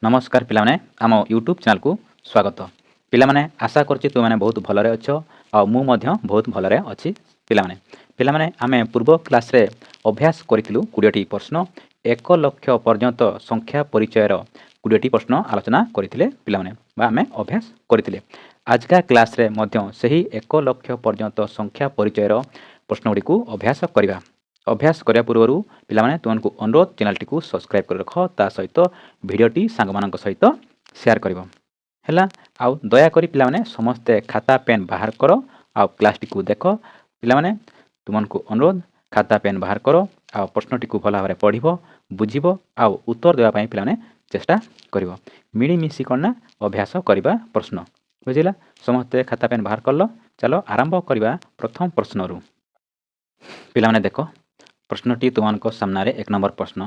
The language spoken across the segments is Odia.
नमस्कार पिलाने आम यूट्यूब चैनल को स्वागत। पिलाने आशा करछि तुमने बहुत भलरे अछ आ मु मध्य बहुत भलरे अछि। पिलाने आमे पूर्व क्लास रे अभ्यास करिथिलु 20टी प्रश्न 1 लाख पर्यंत संख्या परिचयर 20टी प्रश्न आलोचना करिथिले पिलाने बा आमे अभ्यास करिथिले। आज का क्लास रे मध्य सही 1 लाख पर्यंत संख्या परिचयर प्रश्न गुडी को अभ्यास करिवा। अभ्यास करिया पूर्वरु पिलाने तुमनको अनुरोध चैनल टी को सब्सक्राइब कर रख ता सहित भिडियोटी सांगमानक सहित शेयर करिवो हैला। आउ दया करी पिलाने समस्ते खाता पेन बाहर करो आउ क्लास टी को देखो। पिलाने तुमनको अनुरोध खाता पेन बाहर करो आउ प्रश्न टी को भला भारे पढिबो बुझिबो आउ उत्तर देबा पई पिलाने चेष्टा करिवो। मिली मिसी करना अभ्यास करिबा प्रश्न बुझिला। समस्ते खाता पेन बाहर करलो। चलो आरंभ करिबा प्रथम प्रश्न रु। पिलाने देखो प्रश्नटी तुमको सामने 1 नंबर प्रश्न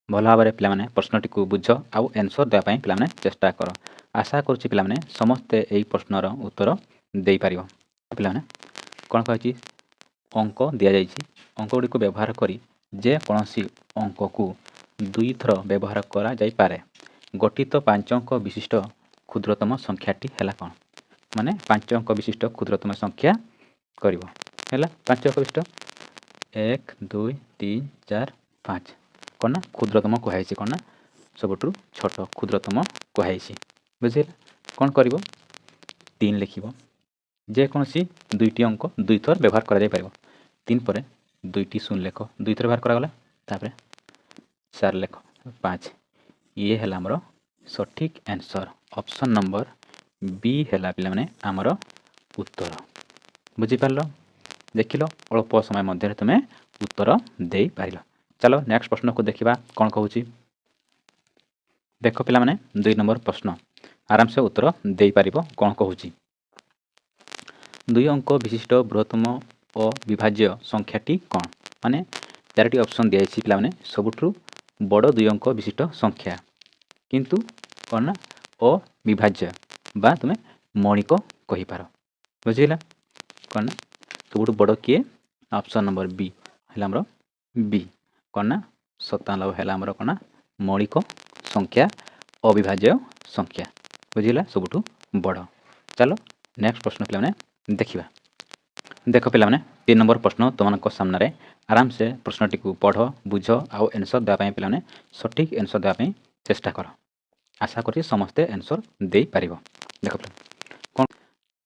भल भाव में पिलाने प्रश्नटी को बुझ आउ आंसर देवाई पिलाने चेष्टा कर। आशा करुच्ची पिलाने समस्ते यही प्रश्नर उत्तर दे पारिबो। पिलाने कौन कहि अंक दि जाइछि अंक गुडी को व्यवहार करी जे कोनोसी अंक को दुई थर व्यवहार करा जाई पारे। गठित 5 अंक विशिष्ट क्षुद्रतम संख्याटी हैला कोन माने 5 अंक विशिष्ट क्षुद्रतम संख्या करिवो हैला। 5 अंक विशिष्ट 1 2 3 4 5 कौन क्षुद्रतम कहुई कौन सबुठ छोट क्षुद्रतम कहुई बुझे। कौन कर 3 लिख जेकोसी दुईटी अंक दुई थर व्यवहार कर 3 पर दुईटी शून्य लेख दुई थर व्यवहार करागला 4 लेख 5 ये है आमर सठिक आंसर। ऑप्शन नंबर बी है पिला आमर उत्तर बुझीपार देख लो अल्प समय मध्य तुम्हें उत्तर दे पार। चलो नेक्स्ट प्रश्न को देखा कौन कहूँ। देख पिला 2 नंबर प्रश्न आराम से उत्तर दे पार कौन कहूँ। 2 अंक विशिष्ट बृहत्तम अविभाज्य संख्याटी कौन माने 4टी ऑप्शन दिखाई पिला सबुठ बड़ 2 अंक विशिष्ट संख्या किंतु कौन ना अविभाज्य बा तुम्हें मौलिक कहीपार बुझेगा। कौन ना सबुठ बड़ किए ऑप्शन नंबर बी है बी कौन ना 97 है कौन मौलिक संख्या अविभाज्य संख्या बुझेगा सबुठ बड़। चलो नेक्स्ट प्रश्न पिला देखा। देख पिला 3 नंबर प्रश्न तुमको सामने आराम से प्रश्नटी को पढ़ बुझ आउ आंसर देवाई पिला सठिक आंसर देवाई चेष्टा कर। आशा करी समस्ते आंसर दे पार। देख कौन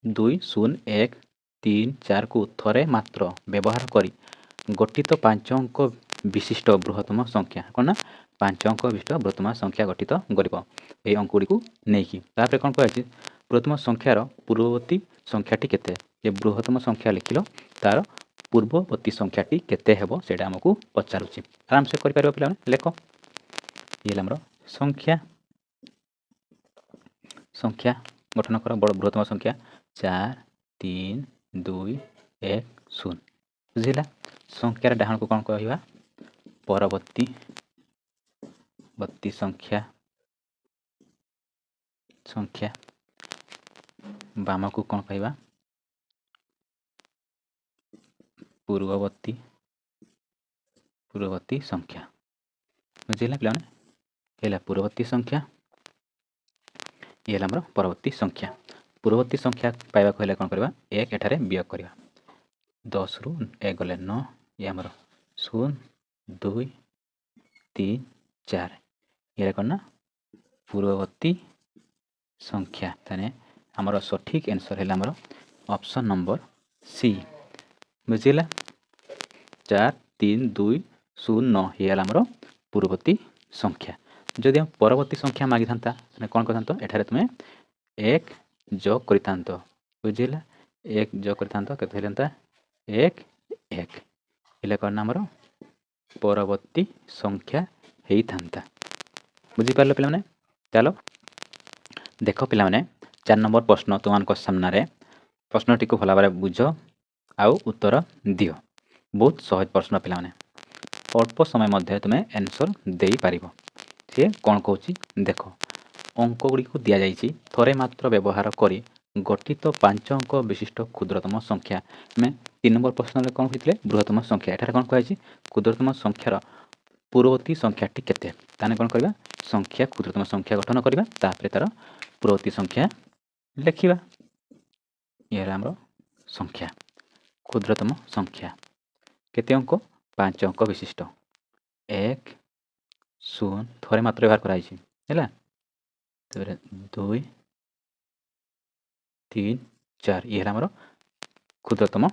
2 0 1 3 4 को थरे मात्र व्यवहार करी गठित 5 अंक विशिष्ट बृहत्तम संख्या कौन ना 5 अंक विशिष्ट बृहत्तम संख्या गठित कर अंक गुड़ी को लेकिन कौन कह बृहत्तम संख्यार पूर्ववर्ती संख्याटी केते जे बृहत्तम संख्या लिखिल तार पूर्ववर्ती संख्याटी केते हेबो सेटा हमकु पचारुछि। आराम से करि पारिबो पिला लेख ये हमर संख्या संख्या गठन कर बड़ बृहत्तम संख्या 4 3 2 1 0 बुझिला। संख्यार डाहन को कौन कहवा परवर्ती संख्या संख्या बाम को कौन कहवा पूर्ववर्ती संख्या बुझेगा पिला है पूर्ववर्ती संख्या ये हमर परवर्ती संख्या। पूर्ववर्ती संख्या पाइबा कहले कौन करबा 1 एठारे वियोग करबा 10 रु 1 गले 9 ये हमर 0 2 3 4 ये कौन ना पूर्ववर्ती संख्या ताने हमर सठिक आंसर है हमर ऑप्शन नंबर सी बुझिला। 4 3 2 0 9 ये हमर पूर्ववर्ती संख्या। जदि हम परवर्ती संख्या मागी था कौन करता एठारे तुम्हें 1 जोग कर बुझिला 1 जोग कर 1 1 इले कौन आमर परवर्ती संख्या होता बुझीपार पिला। चलो देख पिला 4 नंबर प्रश्न तुम सामने प्रश्नटी को भल भाव बुझ आउ उत्तर दियो। बहुत सहज प्रश्न पिला अल्प समय मध्य तुम्हें आंसर दे पार। सी कौन कहूँ देख अंक गुड़ी को दि जाइए थरे मात्र व्यवहार करी गठित 5 अंक विशिष्ट क्षुद्रतम संख्या में 3 नंबर प्रश्न कौन होते बृहत्तम संख्या एठार कौन कहुई क्षुद्रतम संख्यार ପୂର୍ବବର୍ତ୍ତୀ ସଂଖ୍ୟାଟି କେତେ? ତାହେଲେ କ'ଣ କରିବା? ସଂଖ୍ୟା କ୍ଷୁଦ୍ରତମ ସଂଖ୍ୟା ଗଠନ କରିବା, ତାପରେ ତାର ପୂର୍ବବର୍ତ୍ତୀ ସଂଖ୍ୟା ଲେଖିବା। ଇଏ ହେଲା ଆମର ସଂଖ୍ୟା, କ୍ଷୁଦ୍ରତମ ସଂଖ୍ୟା। କେତେ ଅଙ୍କ? 5 ଅଙ୍କ ବିଶିଷ୍ଟ। 1 0 ଥରେ ମାତ୍ର ବ୍ୟବହାର କରାଯାଇଛି ହେଲା। ତାପରେ 2 3 4 ଇଏ ହେଲା ଆମର କ୍ଷୁଦ୍ରତମ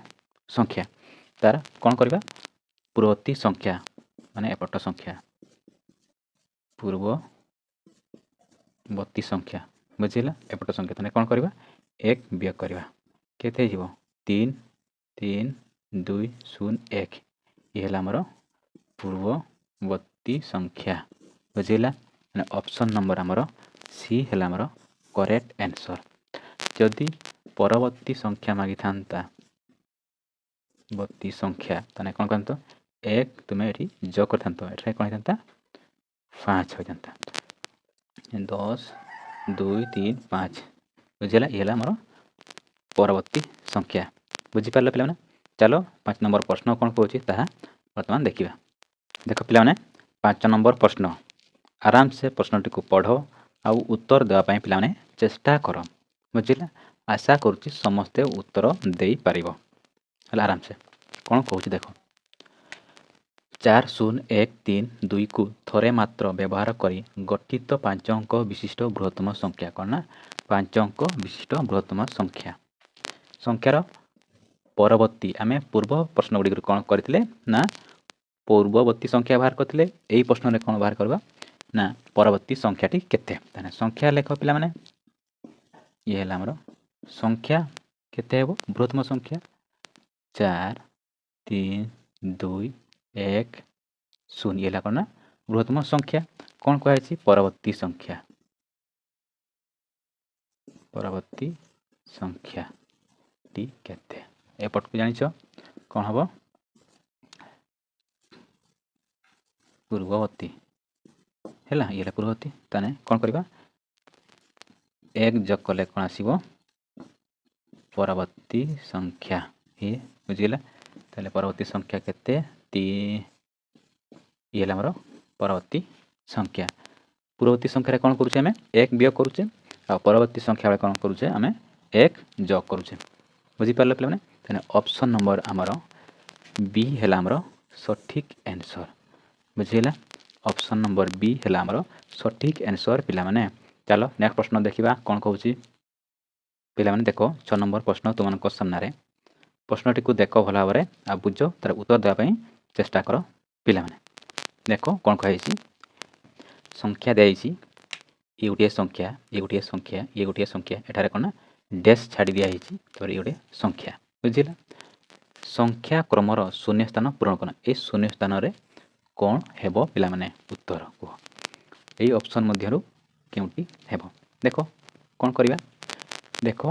ସଂଖ୍ୟା। ତାର କ'ଣ କରିବା? ପୂର୍ବବର୍ତ୍ତୀ ସଂଖ୍ୟା ମାନେ ଏପଟ ସଂଖ୍ୟା, ପୂର୍ବବର୍ତ୍ତୀ ସଂଖ୍ୟା ବୁଝିଲା। ଏପଟ ସଂଖ୍ୟା ତାହେଲେ କ'ଣ କରିବା? 1 ବିୟୋଗ କରିବା। କେତେ ହେଇଯିବ? 3 3 2 0 1 ଇଏ ହେଲା ଆମର ପୂର୍ବବର୍ତ୍ତୀ ସଂଖ୍ୟା ବୁଝିଲା। ମାନେ ଅପସନ୍ ନମ୍ବର ଆମର ସି ହେଲା ଆମର କରେକ୍ଟ ଆନ୍ସର୍। ଯଦି ପରବର୍ତ୍ତୀ ସଂଖ୍ୟା ମାଗିଥାନ୍ତା ବର୍ତ୍ତୀ ସଂଖ୍ୟା ତାହେଲେ କ'ଣ କରିଥାନ୍ତ? 1 ତୁମେ ଏଠି ଯୋଗ କରିଥାନ୍ତ, ଏଠାରେ କ'ଣ ହେଇଥାନ୍ତା? 5 ହୋଇଥାନ୍ତା। 10 2 3 5 ବୁଝିଲା। ଇଏ ହେଲା ଆମର ପରବର୍ତ୍ତୀ ସଂଖ୍ୟା। ବୁଝିପାରିଲ ପିଲାମାନେ? ଚାଲ 5 ନମ୍ବର ପ୍ରଶ୍ନ କ'ଣ କହୁଛି ତାହା ବର୍ତ୍ତମାନ ଦେଖିବା। ଦେଖ ପିଲାମାନେ, 5 ନମ୍ବର ପ୍ରଶ୍ନ। ଆରାମସେ ପ୍ରଶ୍ନଟିକୁ ପଢ଼ ଆଉ ଉତ୍ତର ଦେବା ପାଇଁ ପିଲାମାନେ ଚେଷ୍ଟା କର ବୁଝିଲା। ଆଶା କରୁଛି ସମସ୍ତେ ଉତ୍ତର ଦେଇପାରିବ ହେଲା ଆରାମସେ। କ'ଣ କହୁଛି ଦେଖ। 4 0 1 3 2କୁ ଥରେ ମାତ୍ର ବ୍ୟବହାର କରି ଗଠିତ 5 ଅଙ୍କ ବିଶିଷ୍ଟ ବୃହତ୍ତମ ସଂଖ୍ୟା କ'ଣ ନା? 5 ଅଙ୍କ ବିଶିଷ୍ଟ ବୃହତ୍ତମ ସଂଖ୍ୟା। ସଂଖ୍ୟାର ପରବର୍ତ୍ତୀ ଆମେ ପୂର୍ବ ପ୍ରଶ୍ନ ଗୁଡ଼ିକରୁ କ'ଣ କରିଥିଲେ ନା ପୂର୍ବବର୍ତ୍ତୀ ସଂଖ୍ୟା ବାହାର କରିଥିଲେ। ଏହି ପ୍ରଶ୍ନରେ କ'ଣ ବାହାର କରିବା ନା ପରବର୍ତ୍ତୀ ସଂଖ୍ୟାଟି କେତେ? ତାହେଲେ ସଂଖ୍ୟା ଲେଖ ପିଲାମାନେ। ଇଏ ହେଲା ଆମର ସଂଖ୍ୟା କେତେ ହେବ? ବୃହତ୍ତମ ସଂଖ୍ୟା 4 3 2 1 0 ଇଏ ହେଲା କ'ଣ ନା ବୃହତ୍ତମ ସଂଖ୍ୟା। କ'ଣ କୁହାଯାଇଛି? ପରବର୍ତ୍ତୀ ସଂଖ୍ୟା। ପରବର୍ତ୍ତୀ ସଂଖ୍ୟାଟି କେତେ? ଏପଟକୁ ଜାଣିଛ କ'ଣ ହେବ? ପୂର୍ବବର୍ତ୍ତୀ ହେଲା। ଇଏ ହେଲା ପୂର୍ବବର୍ତ୍ତୀ। ତାହେଲେ କ'ଣ କରିବା? 1 ଯୋଗ କଲେ କ'ଣ ଆସିବ? ପରବର୍ତ୍ତୀ ସଂଖ୍ୟା। ଇଏ ବୁଝିଗଲା। ତାହେଲେ ପରବର୍ତ୍ତୀ ସଂଖ୍ୟା କେତେ? ଇଏ ହେଲା ଆମର ପରବର୍ତ୍ତୀ ସଂଖ୍ୟା। ପୂର୍ବବର୍ତ୍ତୀ ସଂଖ୍ୟାରେ କ'ଣ କରୁଛେ ଆମେ? 1 ବିୟୋଗ କରୁଛେ, ଆଉ ପରବର୍ତ୍ତୀ ସଂଖ୍ୟା ବେଳେ କ'ଣ କରୁଛେ? ଆମେ 1 ଯୋଗ କରୁଛେ। ବୁଝିପାରିଲ ପିଲାମାନେ? ତାହେଲେ ଅପସନ୍ ନମ୍ବର ଆମର ବି ହେଲା ଆମର ସଠିକ୍ ଆନ୍ସର୍ ବୁଝିହେଲା। ଅପସନ୍ ନମ୍ବର ବି ହେଲା ଆମର ସଠିକ୍ ଆନ୍ସର୍ ପିଲାମାନେ। ଚାଲ ନେକ୍ସଟ ପ୍ରଶ୍ନ ଦେଖିବା କ'ଣ କହୁଛି। ପିଲାମାନେ ଦେଖ 6 ନମ୍ବର ପ୍ରଶ୍ନ ତୁମମାନଙ୍କ ସାମ୍ନାରେ। ପ୍ରଶ୍ନଟିକୁ ଦେଖ ଭଲ ଭାବରେ ଆଉ ବୁଝ, ତାର ଉତ୍ତର ଦେବା ପାଇଁ ଚେଷ୍ଟା କର ପିଲାମାନେ। ଦେଖ କ'ଣ କୁହାଯାଇଛି। ସଂଖ୍ୟା ଦିଆଯାଇଛି, ଇଏ ଗୋଟିଏ ସଂଖ୍ୟା, ଇଏ ଗୋଟିଏ ସଂଖ୍ୟା, ଇଏ ଗୋଟିଏ ସଂଖ୍ୟା। ଏଠାରେ କ'ଣ ନା ଡ୍ୟାସ୍ ଛାଡ଼ି ଦିଆହେଇଛି, ତାପରେ ଇଏ ଗୋଟିଏ ସଂଖ୍ୟା ବୁଝିଲା। ସଂଖ୍ୟା କ୍ରମର ଶୂନ୍ୟ ସ୍ଥାନ ପୂରଣ କର। ଏ ଶୂନ୍ୟ ସ୍ଥାନରେ କ'ଣ ହେବ ପିଲାମାନେ? ଉତ୍ତର କୁହ। ଏଇ ଅପସନ୍ ମଧ୍ୟରୁ କେଉଁଟି ହେବ? ଦେଖ କ'ଣ କରିବା। ଦେଖ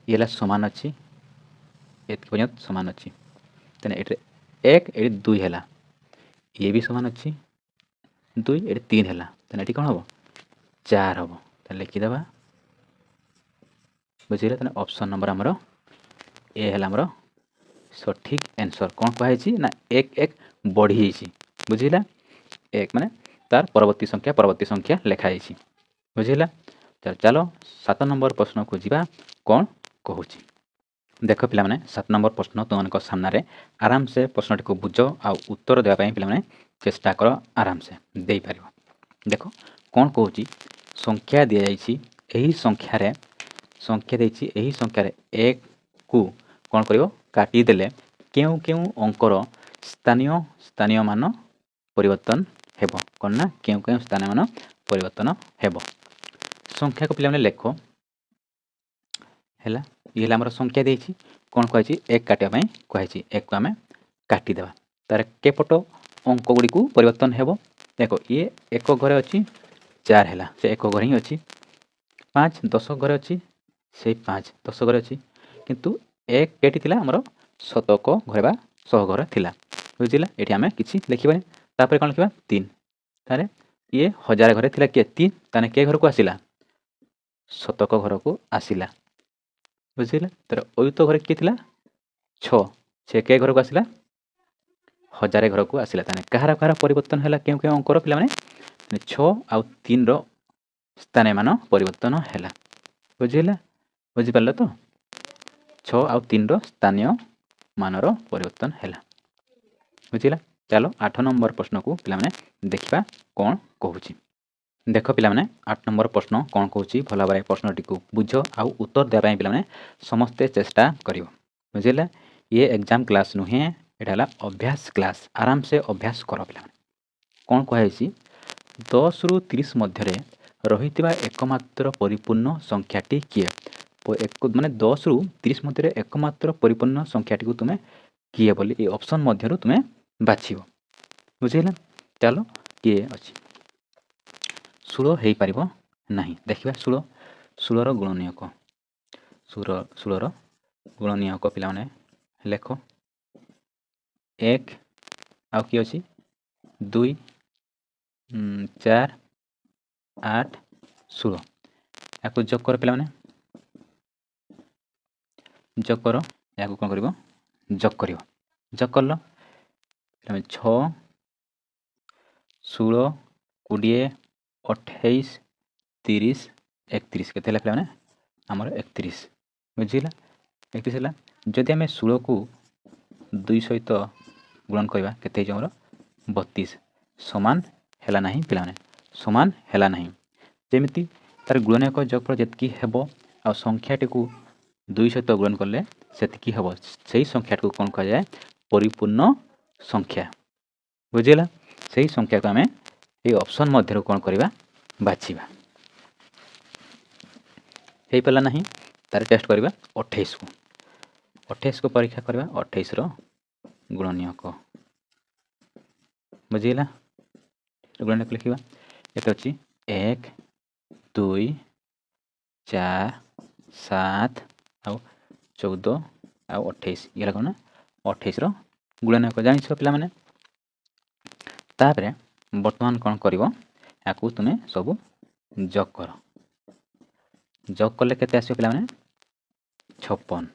ଇଏ ହେଲା ସମାନ ଅଛି, ଏତିକି ପର୍ଯ୍ୟନ୍ତ ସମାନ ଅଛି। ତାହେଲେ ଏଠାରେ 1 ଏଠି 2 ହେଲା, ଇଏ ବି ସମାନ ଅଛି 2 ଏଠି 3 ହେଲା। ତାହେଲେ ଏଠି କ'ଣ ହେବ? 4 ହେବ। ତାହେଲେ ଲେଖିଦେବା ବୁଝିଲେ। ତାହେଲେ ଅପସନ୍ ନମ୍ବର ଆମର ଏ ହେଲା ଆମର ସଠିକ୍ ଆନ୍ସର୍। କ'ଣ କୁହାଯାଇଛି ନା 1 1 ବଢ଼ିଯାଇଛି ବୁଝିଲା। 1 ମାନେ ତାର ପରବର୍ତ୍ତୀ ସଂଖ୍ୟା ଲେଖାଯାଇଛି ବୁଝିଲା। ଚାଲ 7 ନମ୍ବର ପ୍ରଶ୍ନକୁ ଯିବା। କ'ଣ କହୁଛି ଦେଖ ପିଲାମାନେ। 7 ନମ୍ବର ପ୍ରଶ୍ନ ତୁମମାନଙ୍କ ସାମ୍ନାରେ। ଆରାମସେ ପ୍ରଶ୍ନଟିକୁ ବୁଝ ଆଉ ଉତ୍ତର ଦେବା ପାଇଁ ପିଲାମାନେ ଚେଷ୍ଟା କର, ଆରାମସେ ଦେଇପାରିବ। ଦେଖ କ'ଣ କହୁଛି। ସଂଖ୍ୟା ଦିଆଯାଇଛି, ଏହି ସଂଖ୍ୟା ଦେଇଛି, ଏହି ସଂଖ୍ୟାରେ 1କୁ କ'ଣ କରିବ? କାଟିଦେଲେ କେଉଁ କେଉଁ ଅଙ୍କର ସ୍ଥାନୀୟ ମାନ ପରିବର୍ତ୍ତନ ହେବ? କ'ଣ ନା କେଉଁ କେଉଁ ସ୍ଥାନୀୟ ମାନ ପରିବର୍ତ୍ତନ ହେବ? ସଂଖ୍ୟାକୁ ପିଲାମାନେ ଲେଖ ହେଲା। ଇଏ ହେଲା ଆମର ସଂଖ୍ୟା ଦେଇଛି। କ'ଣ କୁହାଯାଇଛି? 1 କାଟିବା ପାଇଁ କୁହାଯାଇଛି। 1କୁ ଆମେ କାଟିଦେବା। ତାର କେପଟ ଅଙ୍କ ଗୁଡ଼ିକୁ ପରିବର୍ତ୍ତନ ହେବ? ଦେଖ ଇଏ 1 ଘରେ ଅଛି, 4 ହେଲା, ସେ 1 ଘରେ ହିଁ ଅଛି। 5 10 ଘରେ ଅଛି, ସେଇ 5 10 ଘରେ ଅଛି। କିନ୍ତୁ 1 କେଠି ଥିଲା? ଆମର ଶତକ ଘରେ ବା 100 ଘରେ ଥିଲା ବୁଝିଲା। ଏଠି ଆମେ କିଛି ଲେଖିବାନି। ତାପରେ କ'ଣ ଲେଖିବା? 3। ତାହେଲେ ଇଏ 1000 ଘରେ ଥିଲା କିଏ? 3। ତାହେଲେ କେ ଘରକୁ ଆସିଲା? ଶତକ ଘରକୁ ଆସିଲା ବୁଝିଲେ। ତାର ଅୟୁତ ଘରେ କିଏ ଥିଲା? 6, ସେ କେ ଘରକୁ ଆସିଲା? हजारे घर को आसला ताने कहार कहार परिवर्तन है क्यों क्यों अंकर पिला माने 6 आउ 3 रो स्थान मान परिवर्तन है बुझीला बुझी पारल तो 6 आउ 3 रो स्थानीय मानर परिवर्तन है बुझीला। चलो 8 नंबर प्रश्न को पिला माने देखिबा कोन कहूची देख पिला माने 8 नंबर प्रश्न कोन कहूची भला भाबरे प्रश्नटी को बुझ आउ उत्तर देबा पई पिला माने समस्त चेष्टा करियो बुझीला। ये एग्जाम क्लास नुहे एटा हला अभ्यास क्लास आराम से अभ्यास करो पिला माने कोन कहैसी 10 रु 30 मध्य रहितिबा एकमात्र परिपूर्ण संख्याटी किए माने 10 रु 30 मध्य एकमात्र परिपूर्ण संख्याटी को तुमे किए बोली ए ऑप्शन मध्य तुमे बाछियो बुझीला। चलो किए अछि 16 हेई पारिबो नाही देखिबा 16 रो गुणनीयक 16 रो गुणनीयक पिला माने लेखो 1 आउ कि अछि 2 4 8 16 याको जोग कर पिला माने जोग करो याको कोन करिवो जोग करिवो जोग करलो पिला माने 6 16 20 28 30 31 केते पिला माने हमर 31 बुझिला 31 हला जदि हमें 16 को 2 सहित गुणन करबा केते जे हमर 32 समान हेला नाही पिला माने समान हेला नाही जेमिति तार गुणनक जोगफल जेतकी हेबो आ संख्याटी को 2 सहित गुणन करले सेतकी हेबो सेही संख्याटी को कोन कहा जाय परिपूर्ण संख्या बुझिला सेही संख्या को हमें ए ऑप्शन मध्य कोन करबा बाछिबा हेई पला नाही तार टेस्ट करबा 28 को परीक्षा करबा 28 रो गुणनीयक बुझिला गुणनीयक लिखिबा एते अछि 1 2 4 7 आउ 14 आउ 28 ये कोन 28 रो गुणनीयक जानि छ पिला माने तापरे वर्तमान कोन करिवो याकू तुमे सब जोग करो जोग करले केते आसीयो पिला माने 56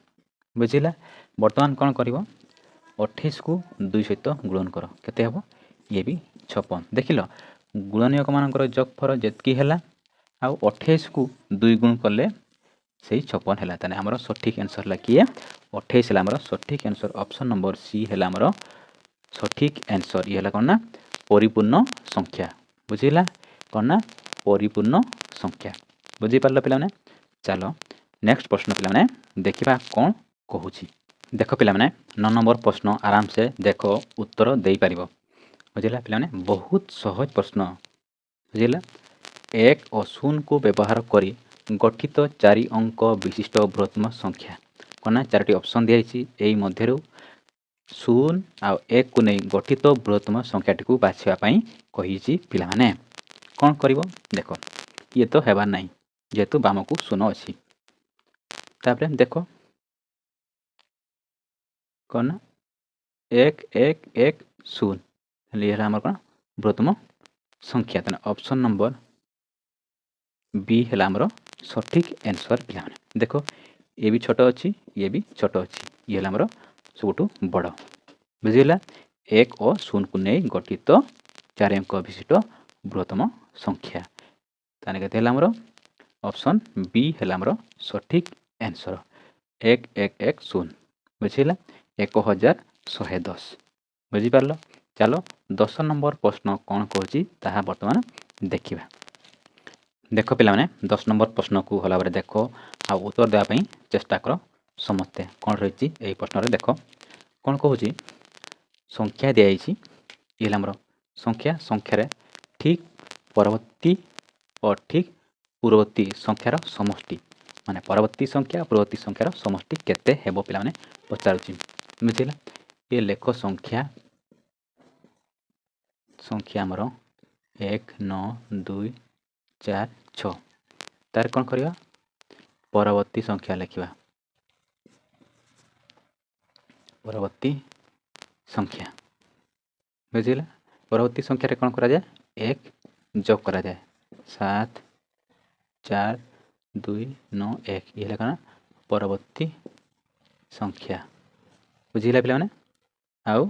बुझिला वर्तमान कोन करिवो 28 को 2 सहित गुणन करो केते हेबो ये भी 56 देखिलो गुणनीयक मानकर जोगफल जेतकी हेला आ 28 को 2 गुण करले सेही 56 हेला तने हमर सठिक आंसर ला किए 28 हेला हमर सठिक आंसर ऑप्शन नंबर सी हेला हमर सठिक आंसर ये हेला कोन ना परिपूर्ण संख्या बुझिला कोन ना परिपूर्ण संख्या बुझी पारलो पिला माने चलो नेक्स्ट प्रश्न पिला माने देखिबा कोन कहूची देख पिला माने 9 नंबर प्रश्न आराम से देखो उत्तर देई पारिबो बुझिला पिला माने बहुत सहज प्रश्न बुझिला 1 और 0 को व्यवहार करी गठित 4 अंक विशिष्ट बृहत्तम संख्या कोना चारटी ऑप्शन दिया छि एई मध्यरु 0 आ 1 को नै गठित बृहत्तम संख्याटी को बाछिबा पई कहि छि पिला माने कोन करिवो देखो ये तो हेबा नै जेतु बाम को 0 अछि तापरे देखो कोन 1 1 1 0 लेरा हमर कोन बृहत्तम संख्या तने ऑप्शन नंबर बी हेला हमर सठिक आंसर पिला माने देखो ये भी छोटो अछि ये भी छोटो अछि ये हेला हमर सबटु बड़ बुझिला 1 और 0 को नै गठित 4 अंक विशिष्ट बृहत्तम संख्या ताने केते हेला हमर ऑप्शन बी हेला हमर सठिक आंसर 1 1 1 0 बुझिला 1110 बुझी पारलो चलो 10 नंबर प्रश्न कोन कहूची ताहा वर्तमान देखिबा देख पिला माने 10 नंबर प्रश्न को हला बारे देखो आ उत्तर देबा पई चेष्टा करो समस्ते कोन रहिची एई प्रश्न रे देखो कोन कहूची संख्या दिया छि एला हमर संख्या संख्या रे ठीक परवर्ती और ठीक पूर्ववर्ती संख्यार समष्टि माने परवर्ती संख्या पूर्ववर्ती संख्यार समष्टि केते हेबो पिला माने पचारुची बुझिला ये लेखो संख्या संख्या हमर 1 9 2 4 6 तार कोन करिया परवर्ती संख्या लिखिबा परवर्ती संख्या बुझिला परवर्ती संख्या रे कोन करा जाय 1 जोग करा जाय 7 4 2 9 1 ये लेखा परवर्ती संख्या बुझिला पिला माने आउ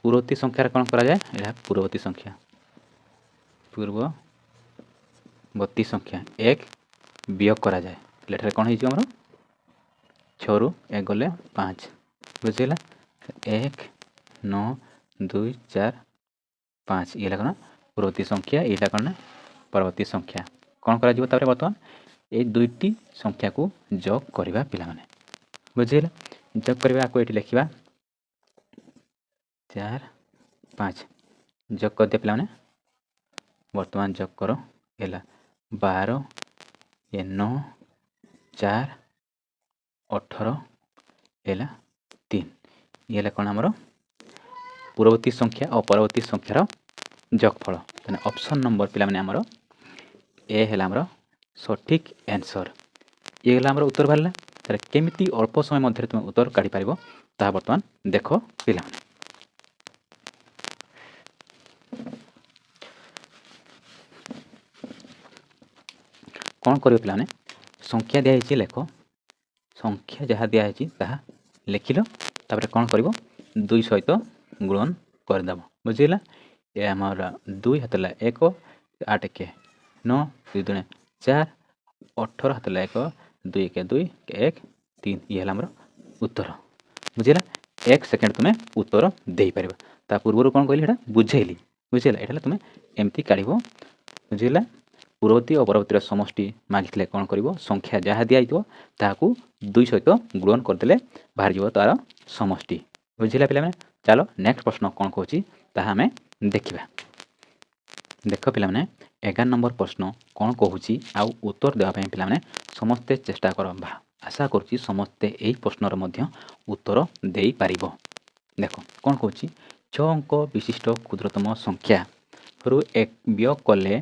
ପୂର୍ବବର୍ତ୍ତୀ ସଂଖ୍ୟାରେ କ'ଣ କରାଯାଏ? ଏହା ପୂର୍ବବର୍ତ୍ତୀ ସଂଖ୍ୟା, ପୂର୍ବବର୍ତ୍ତୀ ସଂଖ୍ୟା 1 ବିୟୋଗ କରାଯାଏ। ତାହେଲେ ଏଠାରେ କ'ଣ ହେଇଯିବ ଆମର 6 ରୁ 1 ଗଲେ 5, ବୁଝିହେଲା। 1 9 2 4 5 ଇଏ ହେଲା କ'ଣ ପୂର୍ବବର୍ତ୍ତୀ ସଂଖ୍ୟା, ଏଇଟା କ'ଣ ନା ପରବର୍ତ୍ତୀ ସଂଖ୍ୟା। କ'ଣ କରାଯିବ ତାପରେ ବର୍ତ୍ତମାନ এই ଦୁଇଟି ସଂଖ୍ୟାକୁ ଯୋଗ କରିବା ପିଲାମାନେ, ବୁଝିହେଲା। ଯୋଗ କରିବା ଆକୁ ଏଠି ଲେଖିବା 4 5 ଯୋଗ କରିଦିଅ ପିଲାମାନେ। ବର୍ତ୍ତମାନ ଯୋଗ କର, ହେଲା 12 ଏ 9 4 18 ହେଲା 3 ଇଏ ହେଲା କ'ଣ ଆମର ପୂର୍ବବର୍ତ୍ତୀ ସଂଖ୍ୟା ଓ ପରବର୍ତ୍ତୀ ସଂଖ୍ୟାର ଯୋଗଫଳ। ତାହେଲେ ଅପସନ୍ ନମ୍ବର ପିଲାମାନେ ଆମର ଏ ହେଲା ଆମର ସଠିକ୍ ଆନ୍ସର୍। ଇଏ ହେଲା ଆମର ଉତ୍ତର ବାହାରିଲା। ତାହେଲେ କେମିତି ଅଳ୍ପ ସମୟ ମଧ୍ୟରେ ତୁମେ ଉତ୍ତର କାଢ଼ିପାରିବ ତାହା ବର୍ତ୍ତମାନ ଦେଖ ପିଲାମାନେ। କ'ଣ କରିବ ପିଲାମାନେ, ସଂଖ୍ୟା ଦିଆହେଇଛି ଲେଖ, ସଂଖ୍ୟା ଯାହା ଦିଆହେଇଛି ତାହା ଲେଖିଲ। ତାପରେ କ'ଣ କରିବ 2 ସହିତ ଗୁଣନ କରିଦେବ, ବୁଝିଲା। ଏ ଆମର 2 ହାତ ହେଲା 1 8 1 9 2 2 4 18 ହାତ ହେଲା 1 2 1 2 1 3 ଇଏ ହେଲା ଆମର ଉତ୍ତର, ବୁଝିଲା। 1 ସେକେଣ୍ଡ ତୁମେ ଉତ୍ତର ଦେଇପାରିବ। ତା ପୂର୍ବରୁ କ'ଣ କହିଲି, ଏଇଟା ବୁଝେଇଲି, ବୁଝିଲା। ଏଇଟା ତୁମେ ଏମିତି କାଢ଼ିବ, ବୁଝିଲା। ପୂର୍ବବର୍ତ୍ତୀ ଓ ପରବର୍ତ୍ତୀର ସମଷ୍ଟି ମାଗିଥିଲେ କ'ଣ କରିବ, ସଂଖ୍ୟା ଯାହା ଦିଆଯାଇଥିବ ତାହାକୁ 2 ସହିତ ଗୁଣନ କରିଦେଲେ ବାହାରିଯିବ ତା'ର ସମଷ୍ଟି, ବୁଝିଲା ପିଲାମାନେ। ଚାଲ ନେକ୍ସଟ ପ୍ରଶ୍ନ କ'ଣ କହୁଛି ତାହା ଆମେ ଦେଖିବା। ଦେଖ ପିଲାମାନେ 11 ନମ୍ବର ପ୍ରଶ୍ନ କ'ଣ କହୁଛି ଆଉ ଉତ୍ତର ଦେବା ପାଇଁ ପିଲାମାନେ ସମସ୍ତେ ଚେଷ୍ଟା କର। ଆଶା କରୁଛି ସମସ୍ତେ ଏହି ପ୍ରଶ୍ନର ମଧ୍ୟ ଉତ୍ତର ଦେଇପାରିବ। ଦେଖ କ'ଣ କହୁଛି, 6 ଅଙ୍କ ବିଶିଷ୍ଟ କ୍ଷୁଦ୍ରତମ ସଂଖ୍ୟାରୁ ବିୟୋଗ କଲେ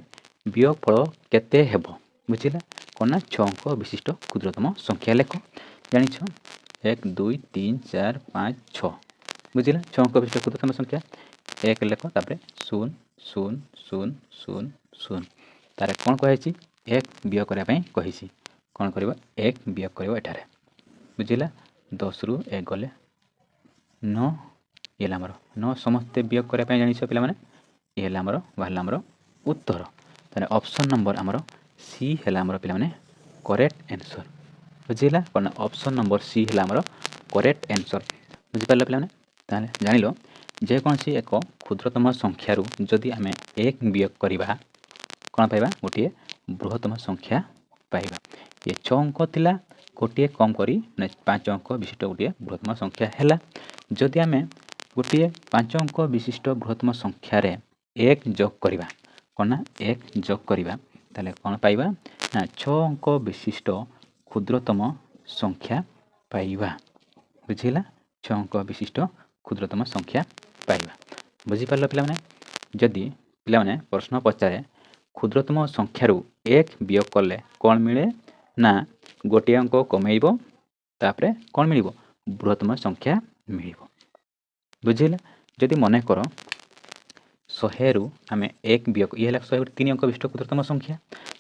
ବିୟୋଗଫଳ କେତେ ହେବ, ବୁଝିଲା। କ'ଣ ନା 6 ଅଙ୍କ ବିଶିଷ୍ଟ କ୍ଷୁଦ୍ରତମ ସଂଖ୍ୟା ଲେଖ। ଜାଣିଛ 1 2 3 4 5 6, ବୁଝିଲା। 6 ଅଙ୍କ ବିଶିଷ୍ଟ କ୍ଷୁଦ୍ରତମ ସଂଖ୍ୟା 1 ଲେଖ, ତାପରେ 0 0 0 0 0। ତାର କ'ଣ କୁହାଯାଇଛି, 1 ବିୟୋଗ କରିବା ପାଇଁ କହିଛି। କ'ଣ କରିବ, 1 ବିୟୋଗ କରିବ ଏଠାରେ, ବୁଝିଲା। 10 ରୁ 1 ଗଲେ 9 ଇଏ ହେଲା ଆମର 9। ସମସ୍ତେ ବିୟୋଗ କରିବା ପାଇଁ ଜାଣିଛ ପିଲାମାନେ, ଇଏ ହେଲା ଆମର ବାହାରିଲା ଆମର ଉତ୍ତର। ତାହେଲେ ଅପସନ୍ ନମ୍ବର ଆମର ସି ହେଲା ଆମର ପିଲାମାନେ କରେକ୍ଟ ଆନ୍ସର୍, ବୁଝିଲା। କ'ଣ ନା ଅପସନ୍ ନମ୍ବର ସି ହେଲା ଆମର କରେକ୍ଟ ଆନ୍ସର୍, ବୁଝିପାରିଲ ପିଲାମାନେ। ତାହେଲେ ଜାଣିଲ ଯେକୌଣସି ଏକ କ୍ଷୁଦ୍ରତମ ସଂଖ୍ୟାରୁ ଯଦି ଆମେ 1 ବିୟୋଗ କରିବା କ'ଣ ପାଇବା, ଗୋଟିଏ ବୃହତ୍ତମ ସଂଖ୍ୟା ପାଇବା। ଇଏ 6 ଅଙ୍କ ଥିଲା, ଗୋଟିଏ କମ୍ କରି 5 ଅଙ୍କ ବିଶିଷ୍ଟ ଗୋଟିଏ ବୃହତ୍ତମ ସଂଖ୍ୟା ହେଲା। ଯଦି ଆମେ ଗୋଟିଏ 5 ଅଙ୍କ ବିଶିଷ୍ଟ ବୃହତ୍ତମ ସଂଖ୍ୟାରେ 1 ଯୋଗ କରିବା, କ'ଣ ନା 1 ଯୋଗ କରିବା, ତାହେଲେ କ'ଣ ପାଇବା ନା 6 ଅଙ୍କ ବିଶିଷ୍ଟ କ୍ଷୁଦ୍ରତମ ସଂଖ୍ୟା ପାଇବା, ବୁଝିଲା। 6 ଅଙ୍କ ବିଶିଷ୍ଟ କ୍ଷୁଦ୍ରତମ ସଂଖ୍ୟା ପାଇବା, ବୁଝିପାରିଲ ପିଲାମାନେ। ଯଦି ପିଲାମାନେ ପ୍ରଶ୍ନ ପଚାରେ କ୍ଷୁଦ୍ରତମ ସଂଖ୍ୟାରୁ 1 ବିୟୋଗ କଲେ କ'ଣ ମିଳେ, ନା ଗୋଟିଏ ଅଙ୍କ କମେଇବ, ତାପରେ କ'ଣ ମିଳିବ, ବୃହତ୍ତମ ସଂଖ୍ୟା ମିଳିବ, ବୁଝିଲା। ଯଦି ମନେକର 100ରୁ ଆମେ 1 ବିୟୋଗ, ଇଏ ହେଲା 100 3 ଅଙ୍କ ବିଶିଷ୍ଟ କ୍ଷୁଦ୍ରତମ ସଂଖ୍ୟା।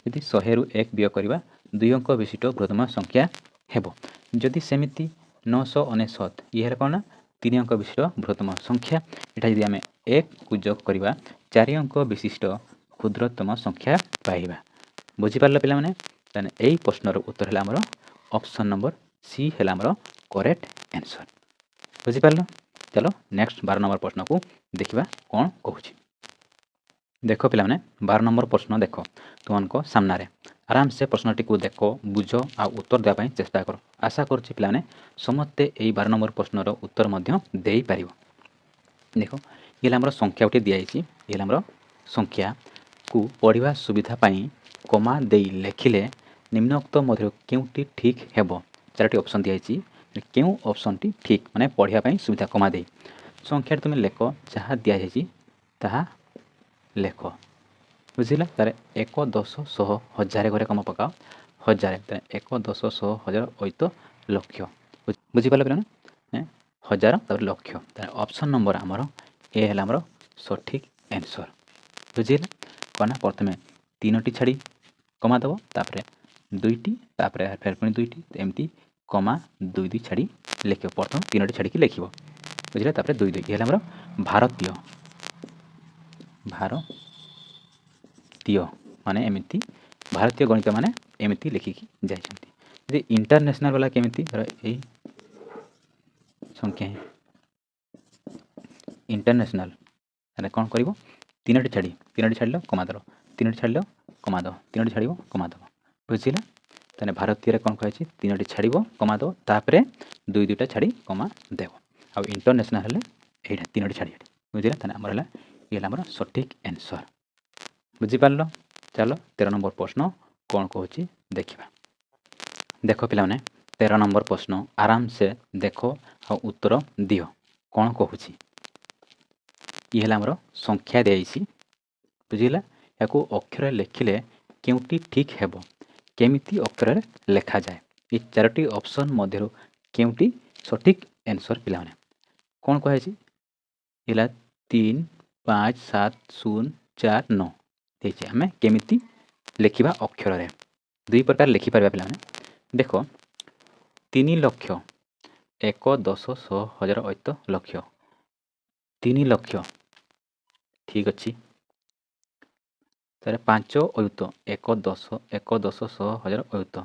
ଯଦି 100ରୁ 1 ବିୟୋଗ କରିବା 2 ଅଙ୍କ ବିଶିଷ୍ଟ ବୃହତ୍ତମ ସଂଖ୍ୟା ହେବ। ଯଦି ସେମିତି 999 ଇଏ ହେଲା କ'ଣ ନା 3 ଅଙ୍କ ବିଶିଷ୍ଟ ବୃହତ୍ତମ ସଂଖ୍ୟା। ଏଟା ଯଦି ଆମେ 1କୁ ଯୋଗ କରିବା 4 ଅଙ୍କ ବିଶିଷ୍ଟ କ୍ଷୁଦ୍ରତମ ସଂଖ୍ୟା ପାଇବା, ବୁଝିପାରିଲ ପିଲାମାନେ। ତାହେଲେ ଏହି ପ୍ରଶ୍ନର ଉତ୍ତର ହେଲା ଆମର ଅପସନ୍ ନମ୍ବର ସି ହେଲା ଆମର କରେକ୍ଟ ଆନ୍ସର୍, ବୁଝିପାରିଲ। ଚାଲ ନେକ୍ସଟ 12 ନମ୍ବର ପ୍ରଶ୍ନକୁ ଦେଖିବା କ'ଣ କହୁଛି। ଦେଖ ପିଲାମାନେ 12 ନମ୍ବର ପ୍ରଶ୍ନ ଦେଖ ତୁମମାନଙ୍କ ସାମ୍ନାରେ। ଆରାମସେ ପ୍ରଶ୍ନଟିକୁ ଦେଖ, ବୁଝ ଆଉ ଉତ୍ତର ଦେବା ପାଇଁ ଚେଷ୍ଟା କର। ଆଶା କରୁଛି ପିଲାମାନେ ସମସ୍ତେ ଏହି 12 ନମ୍ବର ପ୍ରଶ୍ନର ଉତ୍ତର ମଧ୍ୟ ଦେଇପାରିବ। ଦେଖ ଇଏ ହେଲା ଆମର ସଂଖ୍ୟା ଗୋଟିଏ ଦିଆଯାଇଛି। ଇଏ ହେଲା ଆମର ସଂଖ୍ୟାକୁ ପଢ଼ିବା ସୁବିଧା ପାଇଁ କମା ଦେଇ ଲେଖିଲେ ନିମ୍ନୋକ୍ତ ମଧ୍ୟରୁ କେଉଁଟି ଠିକ୍ ହେବ। 4ଟି ଅପସନ୍ ଦିଆଯାଇଛି, କେଉଁ ଅପସନ୍ଟି ଠିକ୍, ମାନେ ପଢ଼ିବା ପାଇଁ ସୁବିଧା କମା ଦେଇ। ସଂଖ୍ୟାଟି ତୁମେ ଲେଖ, ଯାହା ଦିଆଯାଇଛି ତାହା ଲେଖ, ବୁଝିଲା। ତାର 1 10 100 1000 ଘରେ କମା ପକାଅ 1000, ତାହେଲେ 1 10 100 1000 ଅୟୁତ ଲକ୍ଷ, ବୁଝିପାରିଲ ପିଲାମାନେ। 1000 ତାପରେ ଲକ୍ଷ, ତାହେଲେ ଅପସନ୍ ନମ୍ବର ଆମର ଏ ହେଲା ଆମର ସଠିକ୍ ଆନ୍ସର୍, ବୁଝିଲା। କ'ଣ ନା ପ୍ରଥମେ 3ଟି ଛାଡ଼ି କମା ଦେବ, ତାପରେ 2ଟି, ତାପରେ ଫେର ପୁଣି 2ଟି, ଏମିତି କମା 2 2 ଛାଡ଼ି ଲେଖିବ। ପ୍ରଥମେ 3ଟି ଛାଡ଼ିକି ଲେଖିବ, ବୁଝିଲେ। ତାପରେ 2 2 ଇଏ ହେଲା ଆମର ଭାରତୀୟ ଭାରତୀୟ ମାନେ ଏମିତି ଭାରତୀୟ ଗଣିତ ମାନେ ଏମିତି ଲେଖିକି ଯାଇଛନ୍ତି। ଯଦି ଇଣ୍ଟରନ୍ୟାସନାଲ ବାଲା କେମିତି ଧର ଏଇ ସଂଖ୍ୟା ଇଣ୍ଟରନ୍ୟାସନାଲ ହେଲେ କ'ଣ କରିବ ତିନୋଟି ଛାଡ଼ିଲ କମା ଦେବ, ତିନୋଟି ଛାଡ଼ିଲ କମା ଦେବ, ତିନୋଟି ଛାଡ଼ିବ କମା ଦେବ, ବୁଝିଲା। ତାହେଲେ ଭାରତୀୟରେ କ'ଣ କୁହାଯାଇଛି ତିନୋଟି ଛାଡ଼ିବ କମା ଦେବ, ତାପରେ 2 2ଟା ଛାଡ଼ି କମା ଦେବ। ଆଉ ଇଣ୍ଟରନ୍ୟାସନାଲ ହେଲେ ଏଇଟା ତିନୋଟି ଛାଡ଼ି ଏଠି, ବୁଝିଲା। ତାହେଲେ ଆମର ହେଲା ଇଏ ହେଲା ଆମର ସଠିକ୍ ଆନ୍ସର୍, ବୁଝିପାରିଲ। ଚାଲ 13 ନମ୍ବର ପ୍ରଶ୍ନ କ'ଣ କହୁଛି ଦେଖିବା। ଦେଖ ପିଲାମାନେ 13 ନମ୍ବର ପ୍ରଶ୍ନ ଆରାମସେ ଦେଖ ଆଉ ଉତ୍ତର ଦିଅ। କ'ଣ କହୁଛି ଇଏ ହେଲା ଆମର ସଂଖ୍ୟା ଦିଆଯାଇଛି, ବୁଝିଲା। ୟାକୁ ଅକ୍ଷରରେ ଲେଖିଲେ କେଉଁଟି ଠିକ୍ ହେବ, କେମିତି ଅକ୍ଷରରେ ଲେଖାଯାଏ, ଏ 4ଟି ଅପସନ୍ ମଧ୍ୟରୁ କେଉଁଟି ସଠିକ୍ ଆନ୍ସର୍ ପିଲାମାନେ। କ'ଣ କୁହାଯାଇଛି ହେଲା 3 5 7 0 4 9 ଦେଇଛି। ଆମେ କେମିତି ଲେଖିବା ଅକ୍ଷରରେ 2 ପ୍ରକାର ଲେଖିପାରିବା ପିଲାମାନେ। ଦେଖ 3 ଲକ୍ଷ 1 10 100 1000 ଅୟୁତ ଲକ୍ଷ 3 ଲକ୍ଷ ଠିକ୍ ଅଛି। ତାପରେ 5 ଅୟୁତ 1 10 1 10 100 1000 ଅୟୁତ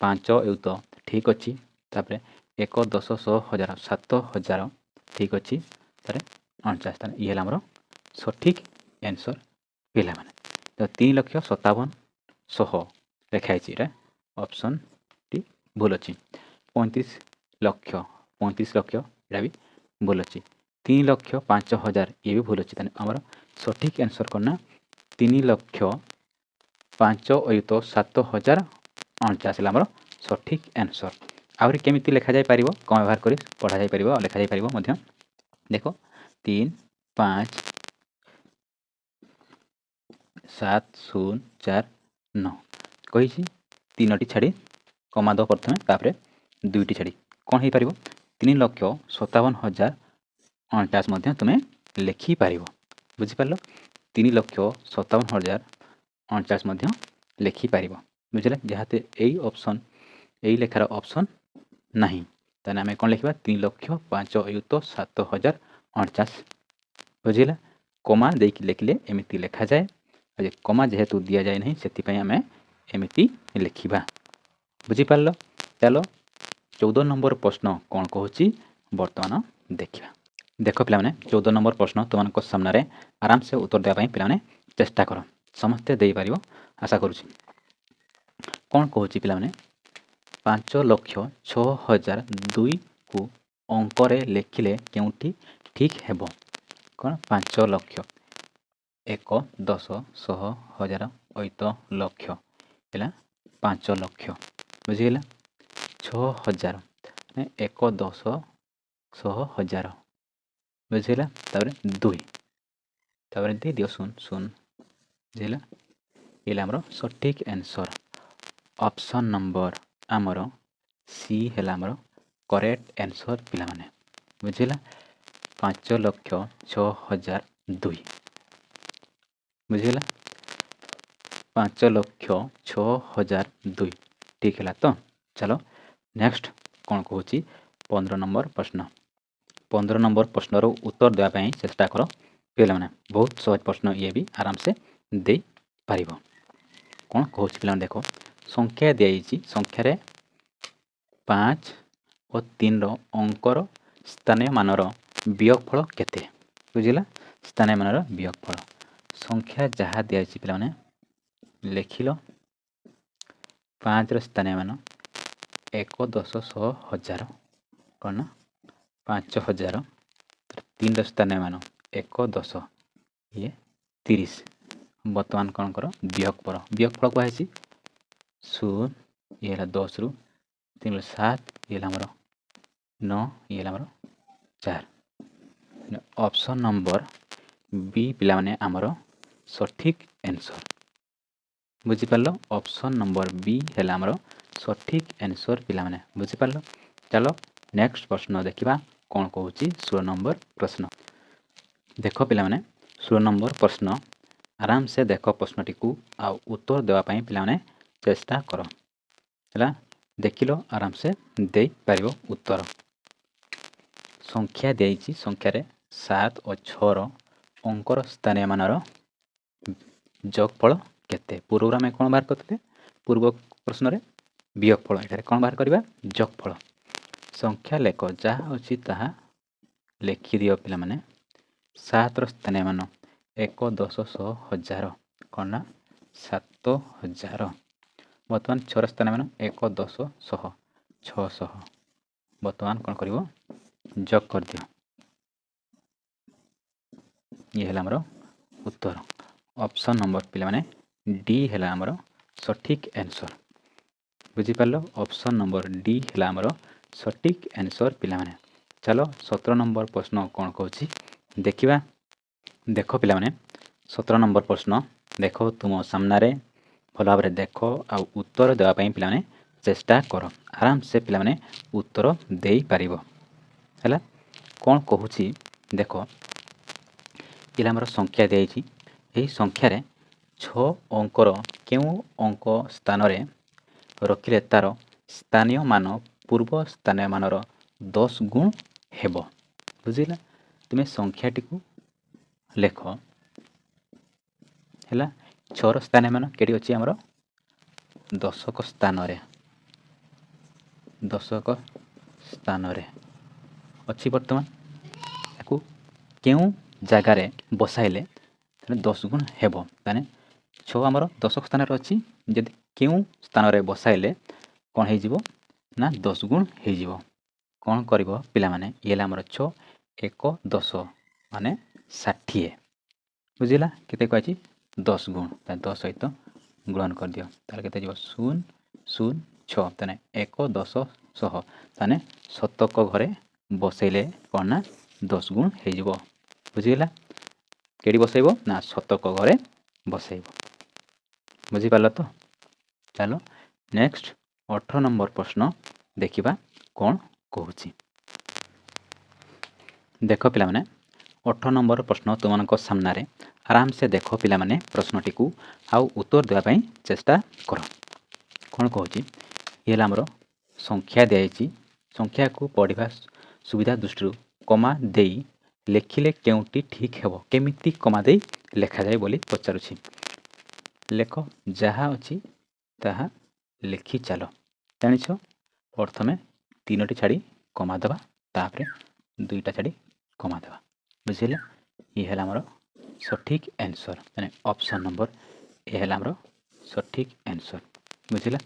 5 ଅୟୁତ ଠିକ୍ ଅଛି। ତାପରେ 1 10 100 1000 7000 ଠିକ୍ ଅଛି। ତାପରେ 49। ତାହେଲେ ଇଏ ହେଲା ଆମର ସଠିକ୍ ଆନ୍ସର୍ ପିଲାମାନେ। ତ 3 ଲକ୍ଷ 57 100 ଲେଖା ହେଇଛି, ଏଇଟା ଅପସନ୍ଟି ଭୁଲ ଅଛି। 35 ଲକ୍ଷ ଏଇଟା ବି ଭୁଲ ଅଛି। 3 ଲକ୍ଷ 5000 ଇଏ ବି ଭୁଲ ଅଛି। ତାହେଲେ ଆମର ସଠିକ୍ ଆନ୍ସର୍ କ'ଣ ନା 3 ଲକ୍ଷ 5 ଅୟୁତ 7049 ହେଲା ଆମର ସଠିକ୍ ଆନ୍ସର୍। ଆହୁରି କେମିତି ଲେଖାଯାଇପାରିବ, କ'ଣ ବ୍ୟବହାର କରି ପଢ଼ାଯାଇପାରିବ, ଲେଖାଯାଇପାରିବ ମଧ୍ୟ। ଦେଖ 3 5 7 0 4 9 କହିଛି, ତିନୋଟି ଛାଡ଼ି କମା ଦେବ ପ୍ରଥମେ, ତାପରେ 2ଟି ଛାଡ଼ି କ'ଣ ହେଇପାରିବ 3 ଲକ୍ଷ 57,049 ମଧ୍ୟ ତୁମେ ଲେଖିପାରିବ, ବୁଝିପାରିଲ। 3 ଲକ୍ଷ 57,049 ମଧ୍ୟ ଲେଖିପାରିବ, ବୁଝିଲେ। ଯାହାতে ଏଇ ଅପସନ୍ ଏଇ ଲେଖାର ଅପସନ୍ ନାହିଁ, ତାହେଲେ ଆମେ କ'ଣ ଲେଖିବା 3 ଲକ୍ଷ 5 ଅୟୁତ 7049, ବୁଝିଲା। କମା ଦେଇକି ଲେଖିଲେ ଏମିତି ଲେଖାଯାଏ। ଆଉ କମା ଯେହେତୁ ଦିଆଯାଏ ନାହିଁ ସେଥିପାଇଁ ଆମେ ଏମିତି ଲେଖିବା, ବୁଝିପାରିଲ। ଚାଲ 14 ନମ୍ବର ପ୍ରଶ୍ନ କ'ଣ କହୁଛି ବର୍ତ୍ତମାନ ଦେଖିବା। ଦେଖ ପିଲାମାନେ 14 ନମ୍ବର ପ୍ରଶ୍ନ ତୁମମାନଙ୍କ ସାମ୍ନାରେ ଆରାମସେ ଉତ୍ତର ଦେବା ପାଇଁ ପିଲାମାନେ ଚେଷ୍ଟା କର, ସମସ୍ତେ ଦେଇପାରିବ ଆଶା କରୁଛି। କ'ଣ କହୁଛି ପିଲାମାନେ 5 ଲକ୍ଷ 6002କୁ ଅଙ୍କରେ ଲେଖିଲେ କେଉଁଠି ଠିକ୍ ହେବ। କ'ଣ 5 ଲକ୍ଷ 1 10 100 1000 ଅୟୁତ ଲକ୍ଷ ହେଲା 5 ଲକ୍ଷ, ବୁଝିଗଲା। 6000 1 10 100 1000 ବୁଝିଲା। ତାପରେ 2 ତାପରେ ଦେଇଦିଅ 0 0 ବୁଝିଲା। ଏଇଟା ଆମର ସଠିକ୍ ଆନ୍ସର୍। ଅପସନ୍ ନମ୍ବର ଆମର ସି ହେଲା ଆମର କରେକ୍ଟ ଆନ୍ସର୍ ପିଲାମାନେ, ବୁଝିଲା। 5 ଲକ୍ଷ 6002 ବୁଝିଗଲା। 5 ଲକ୍ଷ 6002 ଠିକ୍ ହେଲା ତ। ଚାଲ ନେକ୍ସଟ କ'ଣ କହୁଛି 15 ନମ୍ବର ପ୍ରଶ୍ନ। 15 ନମ୍ବର ପ୍ରଶ୍ନର ଉତ୍ତର ଦେବା ପାଇଁ ଚେଷ୍ଟା କର ପିଲାମାନେ। ବହୁତ ସହଜ ପ୍ରଶ୍ନ, ଇଏ ବି ଆରାମସେ ଦେଇପାରିବ। କ'ଣ କହୁଛି ପିଲାମାନେ ଦେଖ ସଂଖ୍ୟା ଦିଆଯାଇଛି, ସଂଖ୍ୟାରେ 5 ଓ 3ର ଅଙ୍କର ସ୍ଥାନୀୟ ମାନର ବିୟୋଗଫଳ କେତେ, ବୁଝିଲା। ସ୍ଥାନୀୟ ମାନର ବିୟୋଗଫଳ ସଂଖ୍ୟା ଯାହା ଦିଆଯାଇଛି ପିଲାମାନେ ଲେଖିଲ। 5ର ସ୍ଥାନୀୟ ମାନ 1 10 100 1000 କ'ଣ ନା 5000। 3ର ସ୍ଥାନୀୟ ମାନ 1 10 ଇଏ 30। ବର୍ତ୍ତମାନ କ'ଣ କର ବିୟୋଗଫଳ କୁହାଯାଇଛି 0 ଇଏ ହେଲା 10ରୁ 3ରୁ 7 ଇଏ ହେଲା ଆମର 9 ଇଏ ହେଲା ଆମର 4। ଅପସନ୍ ନମ୍ବର ବି ପିଲାମାନେ ଆମର ସଠିକ୍ ଆନ୍ସର୍, ବୁଝିପାରିଲ। ଅପସନ୍ ନମ୍ବର ବି ହେଲା ଆମର ସଠିକ୍ ଆନ୍ସର୍ ପିଲାମାନେ, ବୁଝିପାରିଲ। ଚାଲ ନେକ୍ସଟ ପ୍ରଶ୍ନ ଦେଖିବା କ'ଣ କହୁଛି 16 ନମ୍ବର ପ୍ରଶ୍ନ। ଦେଖ ପିଲାମାନେ 16 ନମ୍ବର ପ୍ରଶ୍ନ ଆରାମସେ ଦେଖ ପ୍ରଶ୍ନଟିକୁ ଆଉ ଉତ୍ତର ଦେବା ପାଇଁ ପିଲାମାନେ ଚେଷ୍ଟା କର ହେଲା। ଦେଖିଲ ଆରାମସେ ଦେଇପାରିବ ଉତ୍ତର। ସଂଖ୍ୟା ଦେଇଛି, ସଂଖ୍ୟାରେ 7 ଓ 6ର ଅଙ୍କର ସ୍ଥାନୀୟମାନର ଯୋଗଫଳ କେତେ? ପୂର୍ବରୁ ଆମେ କ'ଣ ବାହାର କରିଥିଲେ? ପୂର୍ବ ପ୍ରଶ୍ନରେ ବିୟୋଗଫଳ, ଏଠାରେ କ'ଣ ବାହାର କରିବା? ଯୋଗଫଳ। ସଂଖ୍ୟା ଲେଖ, ଯାହା ଅଛି ତାହା ଲେଖିଦିଅ ପିଲାମାନେ। 7ର ସ୍ଥାନୀୟମାନ 1, 10, 100, 1000, କ'ଣ ନା 7000। ବର୍ତ୍ତମାନ 6ର ସ୍ଥାନୀୟମାନ 1, 10, 100, 600। ବର୍ତ୍ତମାନ କ'ଣ କରିବ? ଯୋଗ କରିଦିଅ। ଇଏ ହେଲା ଆମର ଉତ୍ତର। ଅପସନ୍ ନମ୍ବର ପିଲାମାନେ ଡି ହେଲା ଆମର ସଠିକ୍ ଆନ୍ସର୍। ବୁଝିପାରିଲ? ଅପସନ୍ ନମ୍ବର ଡି ହେଲା ଆମର ସଠିକ୍ ଆନ୍ସର୍ ପିଲାମାନେ। ଚାଲ 17 ନମ୍ବର ପ୍ରଶ୍ନ କ'ଣ କହୁଛି ଦେଖିବା। ଦେଖ ପିଲାମାନେ, 17 ନମ୍ବର ପ୍ରଶ୍ନ ଦେଖ ତୁମ ସାମ୍ନାରେ, ଭଲ ଭାବରେ ଦେଖ ଆଉ ଉତ୍ତର ଦେବା ପାଇଁ ପିଲାମାନେ ଚେଷ୍ଟା କର। ଆରାମସେ ପିଲାମାନେ ଉତ୍ତର ଦେଇପାରିବ। ହେଲା, କ'ଣ କହୁଛି ଦେଖ। ପିଲା ଆମର ସଂଖ୍ୟା ଦିଆଯାଇଛି। ଏହି ସଂଖ୍ୟାରେ 6 ଅଙ୍କର କେଉଁ ଅଙ୍କ ସ୍ଥାନରେ ରଖିଲେ ତା'ର ସ୍ଥାନୀୟ ମାନ ପୂର୍ବ ସ୍ଥାନୀୟ ମାନର 10 ଗୁଣ ହେବ। ବୁଝିଲା? ତୁମେ ସଂଖ୍ୟାଟିକୁ ଲେଖ। ହେଲା, 6ର ସ୍ଥାନୀୟ ମାନ କେଠି ଅଛି ଆମର? ଦଶକ ସ୍ଥାନରେ। ଦଶକ ସ୍ଥାନରେ ଅଛି ବର୍ତ୍ତମାନ। ତାକୁ କେଉଁ ଜାଗାରେ ବସାଇଲେ 10 ଗୁଣ ହେବ? ତାହେଲେ 6 ଆମର ଦଶକ ସ୍ଥାନରେ ଅଛି। ଯଦି କେଉଁ ସ୍ଥାନରେ ବସାଇଲେ କ'ଣ ହେଇଯିବ? ନା 10 ଗୁଣ ହେଇଯିବ। କ'ଣ କରିବ ପିଲାମାନେ? ଇଏ ହେଲା ଆମର 6, 1, 10 ମାନେ 60। ବୁଝିଲା? କେତେ କୁହାଯାଇଛି? 10 ଗୁଣ। ତାହେଲେ 10 ସହିତ ଗୁଣନ କରିଦିଅ। ତାହେଲେ କେତେ ଯିବ? 0, 0, 6। ତାହେଲେ 1, 10, 100। ତାହେଲେ ଶତକ ଘରେ ବସେଇଲେ କ'ଣ ନା 10 ଗୁଣ ହେଇଯିବ। ବୁଝିଗଲା? କେଠି ବସେଇବ? ନା ଶତକ ଘରେ ବସେଇବ। ବୁଝିପାରିଲ ତ? ଚାଲ ନେକ୍ସଟ 18 ନମ୍ବର ପ୍ରଶ୍ନ ଦେଖିବା କ'ଣ କହୁଛି। ଦେଖ ପିଲାମାନେ, 18 ନମ୍ବର ପ୍ରଶ୍ନ ତୁମମାନଙ୍କ ସାମ୍ନାରେ। ଆରାମସେ ଦେଖ ପିଲାମାନେ ପ୍ରଶ୍ନଟିକୁ ଆଉ ଉତ୍ତର ଦେବା ପାଇଁ ଚେଷ୍ଟା କର। କ'ଣ କହୁଛି? ଇଏ ହେଲା ଆମର ସଂଖ୍ୟା ଦିଆଯାଇଛି। ସଂଖ୍ୟାକୁ ପଢ଼ିବା ସୁବିଧା ଦୃଷ୍ଟିରୁ କମା ଦେଇ ଲେଖିଲେ କେଉଁଟି ଠିକ୍ ହେବ? କେମିତି କମା ଦେଇ ଲେଖାଯାଏ ବୋଲି ପଚାରୁଛି। ଲେଖ, ଯାହା ଅଛି ତାହା ଲେଖି ଚାଲ। ଜାଣିଛ, ପ୍ରଥମେ 3ଟି ଛାଡ଼ି କମା ଦେବା, ତାପରେ 2ଟା ଛାଡ଼ି କମା ଦେବା। ବୁଝିଲେ? ଇଏ ହେଲା ଆମର ସଠିକ୍ ଆନ୍ସର୍। ମାନେ ଅପସନ୍ ନମ୍ବର ଏ ହେଲା ଆମର ସଠିକ୍ ଆନ୍ସର୍। ବୁଝିଲା?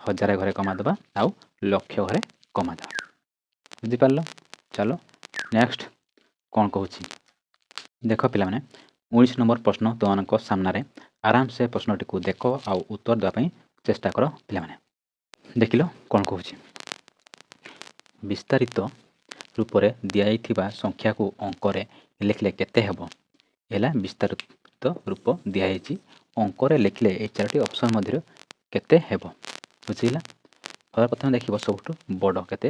1000 ଘରେ କମା ଦେବା ଆଉ ଲକ୍ଷ ଘରେ କମା ଦେବା। ବୁଝିପାରିଲ? ଚାଲ ନେକ୍ସଟ କ'ଣ କହୁଛି ଦେଖ ପିଲାମାନେ। 19 ନମ୍ବର ପ୍ରଶ୍ନ ତୁମମାନଙ୍କ ସାମ୍ନାରେ। ଆରାମସେ ପ୍ରଶ୍ନଟିକୁ ଦେଖ ଆଉ ଉତ୍ତର ଦେବା ପାଇଁ ଚେଷ୍ଟା କର ପିଲାମାନେ। ଦେଖିଲ କ'ଣ କହୁଛି? ବିସ୍ତାରିତ ରୂପରେ ଦିଆଯାଇଥିବା ସଂଖ୍ୟାକୁ ଅଙ୍କରେ ଲେଖିଲେ କେତେ ହେବ? ହେଲା ବିସ୍ତାରିତ ରୂପ ଦିଆଯାଇଛି। ଅଙ୍କରେ ଲେଖିଲେ ଏହି 4ଟି ଅପସନ୍ ମଧ୍ୟରୁ କେତେ ହେବ? ବୁଝିଲା? ପ୍ରଥମେ ଦେଖିବ ସବୁଠୁ ବଡ଼ କେତେ?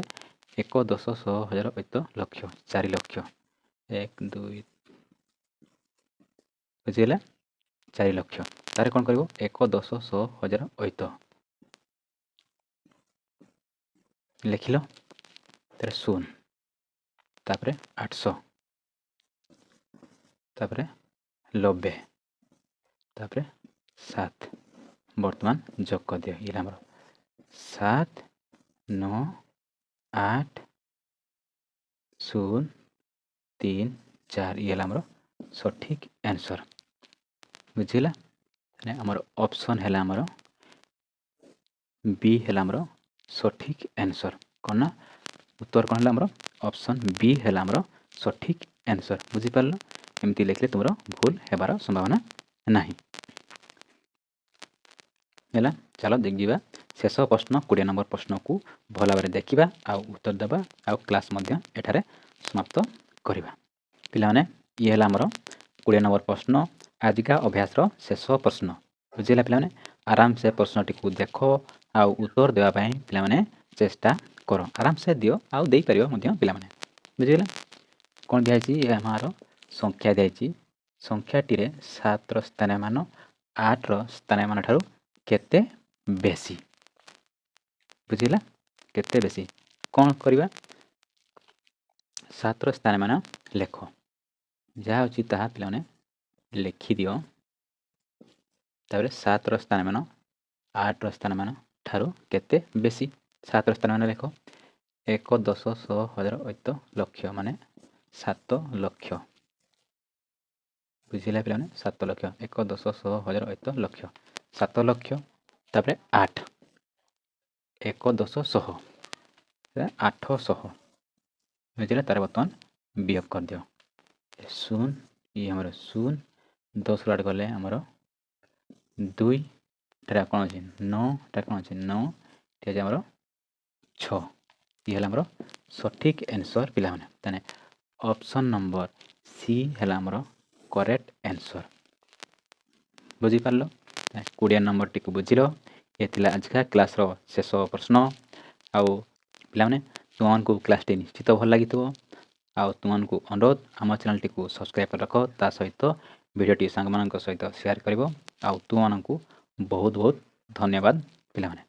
1, 10, 100, 1000, ଲକ୍ଷ, 4 ଲକ୍ଷ। 1, 2, ବୁଝିଗଲା? 4 ଲକ୍ଷ। ତାପରେ କ'ଣ କରିବ? 1, 10, 100, 1000, ଲେଖିଲ। ତାପରେ 0, ତାପରେ 800, ତାପରେ 90, ତାପରେ 7। ବର୍ତ୍ତମାନ ଯୋଗ କରିଦିଅ। ଇଏ ଆମର 7, 9, 8, 0, 3, 4। ଇଏ ହେଲା ଆମର ସଠିକ୍ ଆନ୍ସର୍। ବୁଝିଲା? ଆମର ଅପସନ୍ ହେଲା ଆମର ବି ହେଲା ଆମର ସଠିକ୍ ଆନ୍ସର୍। କ'ଣ ନା ଉତ୍ତର କ'ଣ ହେଲା ଆମର? ଅପସନ୍ ବି ହେଲା ଆମର ସଠିକ୍ ଆନ୍ସର୍। ବୁଝିପାରିଲ? ଏମିତି ଲେଖିଲେ ତୁମର ଭୁଲ ହେବାର ସମ୍ଭାବନା ନାହିଁ। ହେଲା, ଚାଲ ଯିବା ଶେଷ ପ୍ରଶ୍ନ 20 ନମ୍ବର ପ୍ରଶ୍ନକୁ ଭଲ ଭାବରେ ଦେଖିବା ଆଉ ଉତ୍ତର ଦେବା ଆଉ କ୍ଲାସ୍ ମଧ୍ୟ ଏଠାରେ ସମାପ୍ତ କରିବା। ପିଲାମାନେ, ଇଏ ହେଲା ଆମର 20 ନମ୍ବର ପ୍ରଶ୍ନ, ଆଜିକା ଅଭ୍ୟାସର ଶେଷ ପ୍ରଶ୍ନ। ବୁଝିଲା ପିଲାମାନେ? ଆରାମସେ ପ୍ରଶ୍ନଟିକୁ ଦେଖ ଆଉ ଉତ୍ତର ଦେବା ପାଇଁ ପିଲାମାନେ ଚେଷ୍ଟା କର। ଆରାମସେ ଦିଅ ଆଉ ଦେଇପାରିବ ମଧ୍ୟ ପିଲାମାନେ। ବୁଝିଗଲା? କ'ଣ ଦିଆଯାଇଛି? ଆମର ସଂଖ୍ୟା ଦିଆଯାଇଛି। ସଂଖ୍ୟାଟିରେ 7ର ସ୍ଥାନୀୟମାନ 8ର ସ୍ଥାନୀୟମାନ ଠାରୁ କେତେ ବେଶୀ? ବୁଝିଲା? କେତେ ବେଶୀ? କ'ଣ କରିବା? 7ର ସ୍ଥାନମାନ ଲେଖ। ଯାହା ଅଛି ତାହା ପିଲାମାନେ ଲେଖିଦିଅ। ତାପରେ 7ର ସ୍ଥାନମାନ 8ର ସ୍ଥାନମାନ ଠାରୁ କେତେ ବେଶୀ? 7ର ସ୍ଥାନମାନ ଲେଖ। 1 10 100 1000 ଅୟୁତ ଲକ୍ଷ ମାନେ 7 ଲକ୍ଷ। ବୁଝିଲା ପିଲାମାନେ? 7 ଲକ୍ଷ। 1 10 100 1000 ଅୟୁତ ଲକ୍ଷ 7 ଲକ୍ଷ। ତାପରେ 8 1 10 100 800। ବୁଝିଲା? ତାର ବର୍ତ୍ତମାନ ବିୟୋଗ କରିଦିଅ। 0 ଇଏ ଆମର 0 10ରୁ 8 ଗଲେ ଆମର 2 ଏଠାରେ କ'ଣ ଅଛି 9 ଏଠାରେ କ'ଣ ଅଛି 9 ଏଠି ଅଛି ଆମର 6। ଇଏ ହେଲା ଆମର ସଠିକ୍ ଆନ୍ସର୍ ପିଲାମାନେ। ତାହେଲେ ଅପସନ୍ ନମ୍ବର ସି ହେଲା ଆମର କରେକ୍ଟ ଆନ୍ସର୍। ବୁଝିପାରିଲ? 20 ନମ୍ବରଟିକୁ ବୁଝିଲ। ଏ ଥିଲା ଆଜିକା କ୍ଲାସ୍ର ଶେଷ ପ୍ରଶ୍ନ। ଆଉ ପିଲାମାନେ ତୁମମାନଙ୍କୁ କ୍ଲାସ୍ଟି ନିଶ୍ଚିତ ଭଲ ଲାଗିଥିବ। ଆଉ ତୁମମାନଙ୍କୁ ଅନୁରୋଧ ଆମ ଚ୍ୟାନେଲ୍ଟିକୁ ସବସ୍କ୍ରାଇବ୍ କରି ରଖ। ତା ସହିତ ଭିଡ଼ିଓଟି ସାଙ୍ଗମାନଙ୍କ ସହିତ ସେୟାର କରିବ। ଆଉ ତୁମମାନଙ୍କୁ ବହୁତ ବହୁତ ଧନ୍ୟବାଦ ପିଲାମାନେ।